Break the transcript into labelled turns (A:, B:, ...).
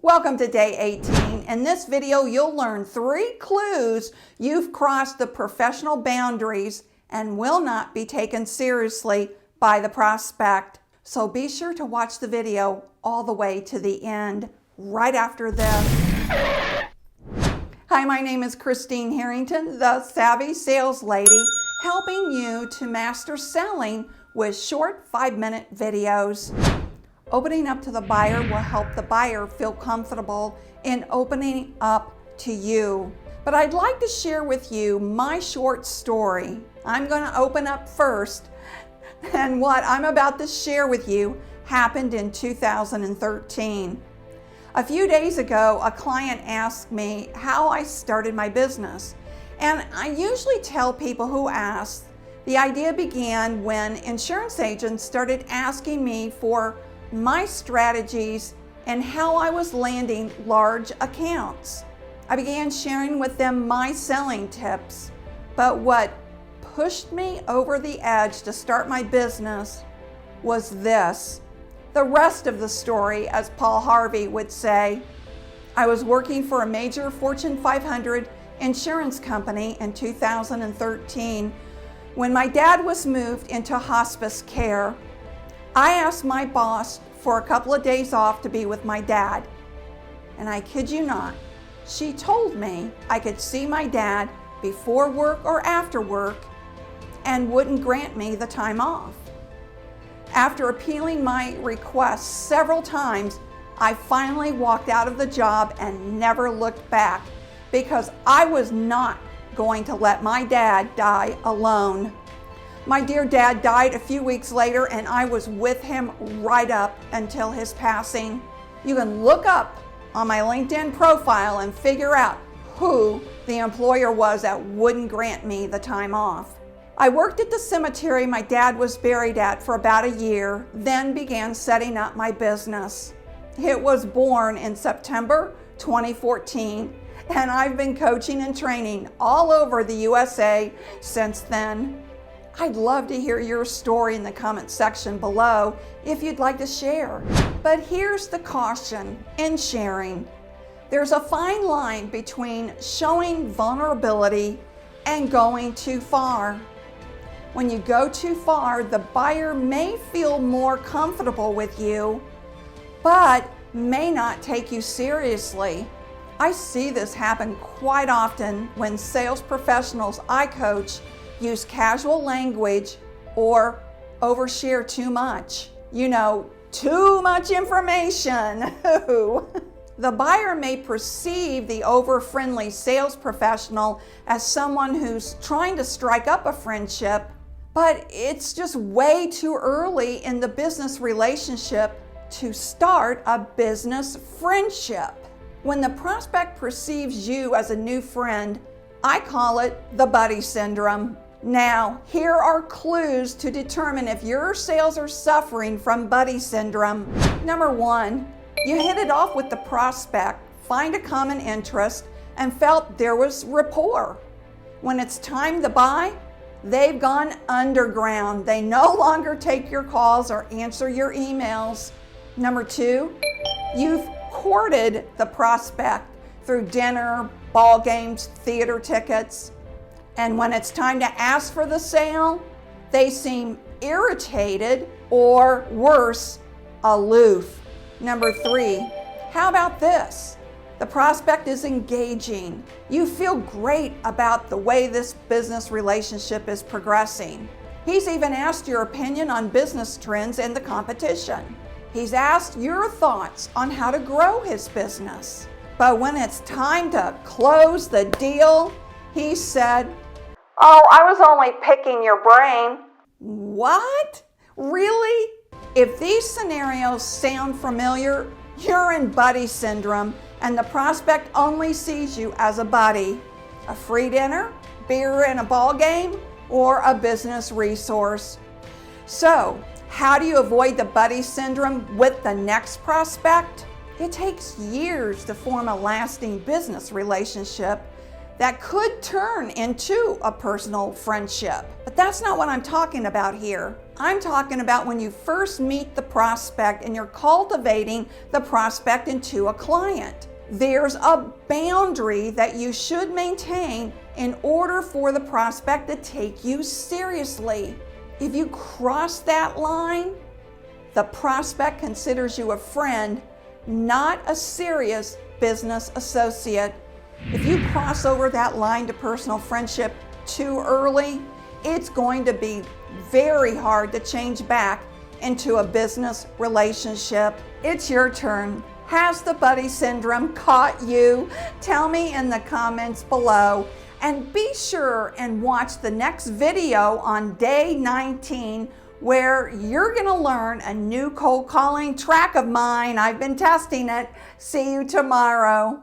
A: Welcome to day 18. In this video, you'll learn 3 clues you've crossed the professional boundaries and will not be taken seriously by the prospect. So be sure to watch the video all the way to the end, right after this. Hi, my name is Christine Harrington, the Savvy Sales Lady, helping you to master selling with short 5-minute videos. Opening up to the buyer will help the buyer feel comfortable in opening up to you. But I'd like to share with you my short story. I'm going to open up first, and what I'm about to share with you happened in 2013. A few days ago, a client asked me how I started my business. And I usually tell people who ask, the idea began when insurance agents started asking me for my strategies and how I was landing large accounts. I began sharing with them my selling tips, but what pushed me over the edge to start my business was this. The rest of the story, as Paul Harvey would say. I was working for a major Fortune 500 insurance company in 2013 when my dad was moved into hospice care. I asked my boss for a couple of days off to be with my dad. And I kid you not, she told me I could see my dad before work or after work and wouldn't grant me the time off. After appealing my request several times, I finally walked out of the job and never looked back because I was not going to let my dad die alone. My dear dad died a few weeks later, and I was with him right up until his passing. You can look up on my LinkedIn profile and figure out who the employer was that wouldn't grant me the time off. I worked at the cemetery my dad was buried at for about a year, then began setting up my business. It was born in September 2014, and I've been coaching and training all over the USA since then. I'd love to hear your story in the comment section below if you'd like to share. But here's the caution in sharing. There's a fine line between showing vulnerability and going too far. When you go too far, the buyer may feel more comfortable with you, but may not take you seriously. I see this happen quite often when sales professionals I coach use casual language or overshare too much. You know, too much information. The buyer may perceive the over-friendly sales professional as someone who's trying to strike up a friendship, but it's just way too early in the business relationship to start a business friendship. When the prospect perceives you as a new friend, I call it the buddy syndrome. Now, here are clues to determine if your sales are suffering from buddy syndrome. Number 1, you hit it off with the prospect, find a common interest, and felt there was rapport. When it's time to buy, they've gone underground. They no longer take your calls or answer your emails. Number 2, you've courted the prospect through dinner, ball games, theater tickets. And when it's time to ask for the sale, they seem irritated or worse, aloof. Number 3, how about this? The prospect is engaging. You feel great about the way this business relationship is progressing. He's even asked your opinion on business trends and the competition. He's asked your thoughts on how to grow his business. But when it's time to close the deal, he said, "Oh, I was only picking your brain." What? Really? If these scenarios sound familiar, you're in buddy syndrome and the prospect only sees you as a buddy. A free dinner, beer and a ball game, or a business resource. So, how do you avoid the buddy syndrome with the next prospect? It takes years to form a lasting business relationship that could turn into a personal friendship. But that's not what I'm talking about here. I'm talking about when you first meet the prospect and you're cultivating the prospect into a client. There's a boundary that you should maintain in order for the prospect to take you seriously. If you cross that line, the prospect considers you a friend, not a serious business associate. If you cross over that line to personal friendship too early, it's going to be very hard to change back into a business relationship. It's your turn. Has the buddy syndrome caught you? Tell me in the comments below. And be sure and watch the next video on day 19 where you're going to learn a new cold calling track of mine. I've been testing it. See you tomorrow.